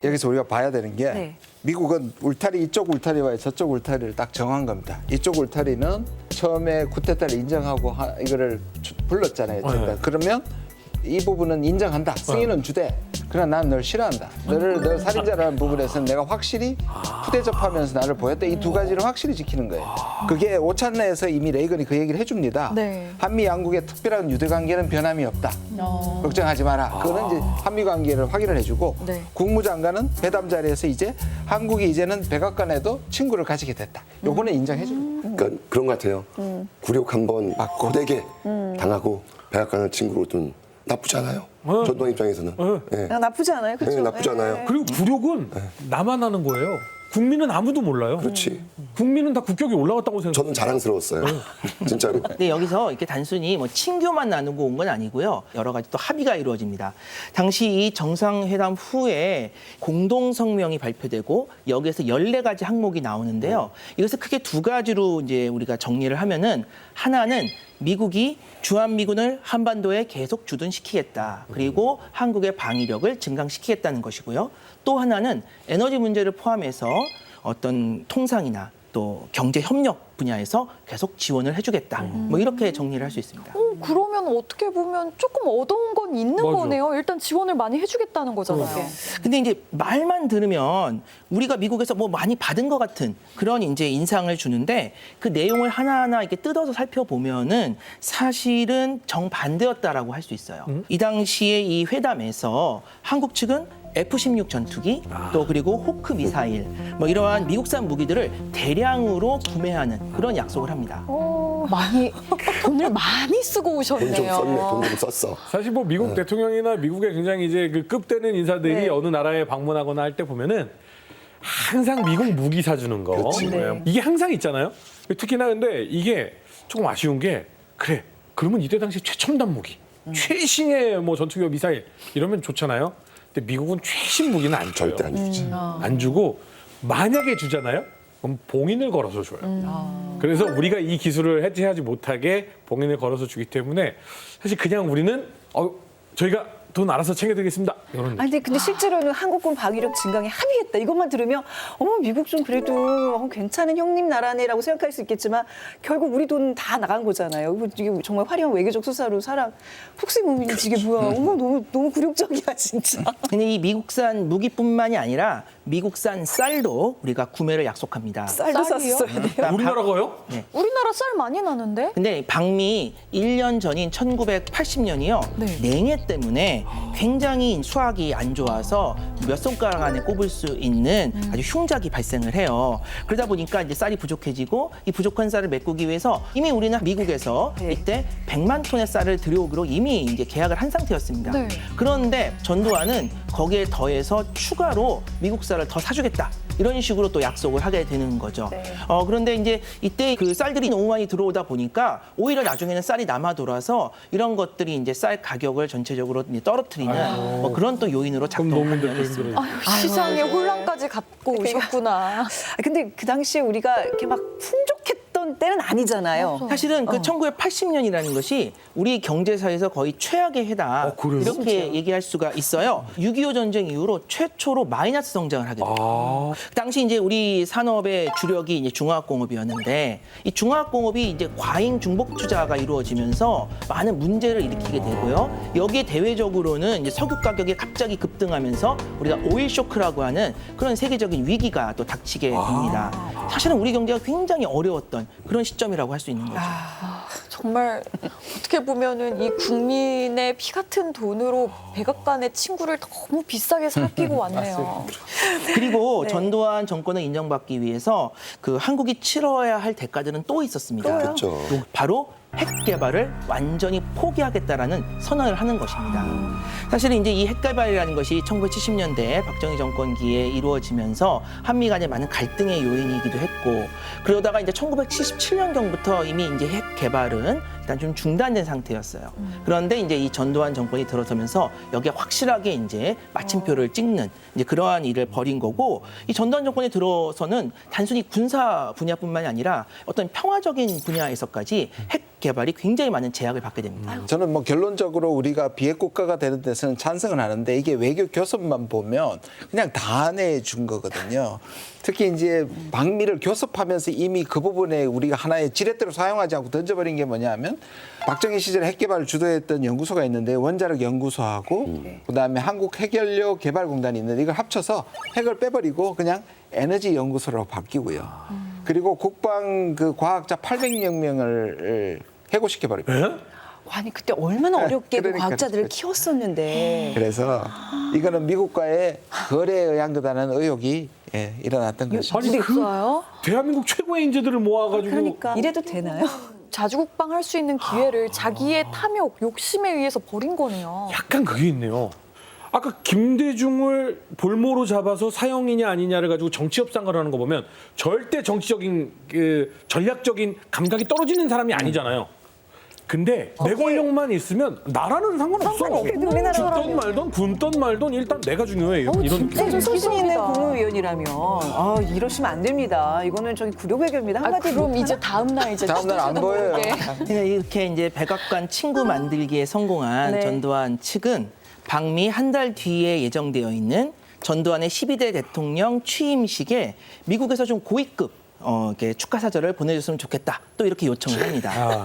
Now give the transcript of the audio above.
여기서 우리가 봐야 되는 게 네. 미국은 울타리 이쪽 울타리와 저쪽 울타리를 딱 정한 겁니다. 이쪽 울타리는 처음에 쿠데타를 인정하고 이거를 불렀잖아요. 네. 그러면 이 부분은 인정한다. 승인은 주되. 그러나 난 널 싫어한다. 널 살인자라는 부분에서는 내가 확실히 푸대접하면서 나를 보였다. 이 두 가지를 확실히 지키는 거예요. 그게 오찬 내에서 이미 레이건이 그 얘기를 해줍니다. 네. 한미 양국의 특별한 유대 관계는 변함이 없다. 걱정하지 마라. 그거는 이제 한미 관계를 확인을 해주고 네. 국무장관은 회담 자리에서 이제 한국이 이제는 백악관에도 친구를 가지게 됐다. 요거는 인정해주는 거예요. 그러니까 그런 것 같아요. 굴욕 한번 고되게 당하고 백악관을 친구로 둔 나쁘지 않아요. 전두환 입장에서는. 네. 나쁘지 않아요, 그렇죠? 네, 나쁘지 않아요. 그리고 굴욕은 나만 하는 거예요. 국민은 아무도 몰라요. 그렇지. 국민은 다 국격이 올라갔다고 생각해요. 저는 자랑스러웠어요. 진짜로. 근데 여기서 이렇게 단순히 뭐 친교만 나누고 온 건 아니고요. 여러 가지 또 합의가 이루어집니다. 당시 이 정상회담 후에 공동 성명이 발표되고 여기에서 14가지 항목이 나오는데요. 이것을 크게 두 가지로 이제 우리가 정리를 하면은 하나는 미국이 주한미군을 한반도에 계속 주둔시키겠다. 그리고 한국의 방위력을 증강시키겠다는 것이고요. 또 하나는 에너지 문제를 포함해서 어떤 통상이나 또 경제 협력 분야에서 계속 지원을 해주겠다. 뭐 이렇게 정리를 할 수 있습니다. 그러면 어떻게 보면 조금 얻어온 건 있는 맞아. 거네요. 일단 지원을 많이 해주겠다는 거잖아요. 근데 이제 말만 들으면 우리가 미국에서 뭐 많이 받은 것 같은 그런 이제 인상을 주는데 그 내용을 하나하나 이렇게 뜯어서 살펴보면은 사실은 정반대였다라고 할 수 있어요. 이 당시에 이 회담에서 한국 측은 F-16 전투기 또 그리고 호크 미사일 뭐 이러한 미국산 무기들을 대량으로 구매하는 그런 약속을 합니다. 많이 돈을 많이 쓰고 돈 좀 오셨네요. 썼네. 돈 좀 썼어. 사실 뭐 미국 대통령이나 미국의 굉장히 이제 그 급되는 인사들이 어느 나라에 방문하거나 할 때 보면은 항상 미국 무기 사주는 거. 그렇지. 네. 이게 항상 있잖아요. 특히나 근데 이게 조금 아쉬운 게 그래. 그러면 이때 당시 최첨단 무기, 최신의 뭐 전투기와 미사일 이러면 좋잖아요. 근데 미국은 최신 무기는 안 줘요. 절대 안 주지. 안 주고 만약에 주잖아요. 그럼 봉인을 걸어서 줘요. 그래서 우리가 이 기술을 해제하지 못하게 봉인을 걸어서 주기 때문에 사실 그냥 우리는 저희가 돈 알아서 챙겨드리겠습니다. 이런 아니 근데 실제로는 한국군 방위력 증강에 합의했다. 이것만 들으면 미국 좀 그래도 괜찮은 형님 나라네라고 생각할 수 있겠지만 결국 우리 돈 다 나간 거잖아요. 이게 정말 화려한 외교적 수사로 사람 푹신무민이지 이게 뭐야. 너무 굴욕적이야 진짜. 근데 이 미국산 무기뿐만이 아니라 미국산 쌀도 우리가 구매를 약속합니다. 쌀도 쌀이요? 샀어야 돼요. 우리나라가요? 우리나라 쌀 많이 나는데? 근데 방미 1년 전인 1980년이요. 네. 냉해 때문에 굉장히 수확이 안 좋아서 몇 손가락 안에 꼽을 수 있는 아주 흉작이 발생을 해요. 그러다 보니까 이제 쌀이 부족해지고 이 부족한 쌀을 메꾸기 위해서 이미 우리는 미국에서 네. 이때 100만 톤의 쌀을 들여오기로 이미 이제 계약을 한 상태였습니다. 네. 그런데 전두환은 거기에 더해서 추가로 미국 쌀을 더 사주겠다. 이런 식으로 또 약속을 하게 되는 거죠. 네. 그런데 이제 이때 그 쌀들이 너무 많이 들어오다 보니까 오히려 나중에는 쌀이 남아 돌아서 이런 것들이 이제 쌀 가격을 전체적으로 이제 떨어뜨리는 뭐 그런 또 요인으로 그럼 작동을 농민들도 힘들어요. 아유, 시장에 혼란까지 갖고 오셨구나. 근데 그 당시에 우리가 이렇게 막 풍족했던 때는 아니잖아요. 사실은 그 1980년이라는 것이 우리 경제사에서 거의 최악의 해다. 그래요? 이렇게 얘기할 수가 있어요. 6.25 전쟁 이후로 최초로 마이너스 성장을 하게 됩니다. 그 당시 이제 우리 산업의 주력이 이제 중화학공업이었는데 이 중화학공업이 이제 과잉 중복 투자가 이루어지면서 많은 문제를 일으키게 되고요. 여기에 대외적으로는 이제 석유 가격이 갑자기 급등하면서 우리가 오일 쇼크라고 하는 그런 세계적인 위기가 또 닥치게 됩니다. 사실은 우리 경제가 굉장히 어려웠던 그런 시점이라고 할 수 있는 거죠. 정말 어떻게 보면은 이 국민의 피 같은 돈으로 백악관의 친구를 너무 비싸게 살피고 왔네요. 그리고 전두환 정권을 인정받기 위해서 그 한국이 치러야 할 대가들은 또 있었습니다. 그렇죠. 바로 핵 개발을 완전히 포기하겠다라는 선언을 하는 것입니다. 사실은 이제 이 핵 개발이라는 것이 1970년대 박정희 정권기에 이루어지면서 한미 간의 많은 갈등의 요인이기도 했고 그러다가 이제 1977년경부터 이미 이제 핵 개발은 일단 좀 중단된 상태였어요. 그런데 이제 이 전두환 정권이 들어서면서 여기에 확실하게 이제 마침표를 찍는 이제 그러한 일을 벌인 거고 이 전두환 정권이 들어서는 단순히 군사 분야뿐만이 아니라 어떤 평화적인 분야에서까지 핵 개발이 굉장히 많은 제약을 받게 됩니다. 저는 뭐 결론적으로 우리가 비핵 국가가 되는 데서는 찬성은 하는데 이게 외교 교섭만 보면 그냥 다 안해준 거거든요. 특히 이제 방미를 교섭하면서 이미 그 부분에 우리가 하나의 지렛대로 사용하지 않고 던져버린 게 뭐냐면 박정희 시절에 핵 개발을 주도했던 연구소가 있는데 원자력 연구소하고 그다음에 한국 핵연료 개발공단이 있는데 이걸 합쳐서 핵을 빼버리고 그냥 에너지 연구소로 바뀌고요. 그리고 국방 그 과학자 800명 해고시켜 버립니다. 예? 아니 그때 얼마나 어렵게 그 그러니까. 과학자들을 키웠었는데. 그래서 이거는 미국과의 거래에 의한 거다라는 의혹이 일어났던 것이죠. 아니 없어요? 대한민국 최고의 인재들을 모아가지고 그러니까 이래도 되나요? 자주국방 할 수 있는 기회를 자기의 탐욕, 욕심에 의해서 버린 거네요. 약간 그게 있네요. 아까 김대중을 볼모로 잡아서 사형이냐 아니냐를 가지고 정치 협상을 하는 거 보면 절대 정치적인 그 전략적인 감각이 떨어지는 사람이 아니잖아요. 근데 내 권력만 있으면 나라는 상관없어. 그래도 우리나라 죽던 사람은. 말던 굶던 말던 일단 내가 중요해. 이런 느낌. 좀 소신 있는 기술이다. 국무위원이라면 이러시면 안 됩니다. 이거는 저기 굴욕외교입니다. 아, 한마디로 그럼 이제 다음날 이제 다음 날 안 지도자도 보여요. 모르게. 그러니까 이렇게 이제 백악관 친구 만들기에 성공한 네. 전두환 측은 방미 한 달 뒤에 예정되어 있는 전두환의 12대 대통령 취임식에 미국에서 좀 고위급 이렇게 축하 사절을 보내줬으면 좋겠다. 또 이렇게 요청을 합니다.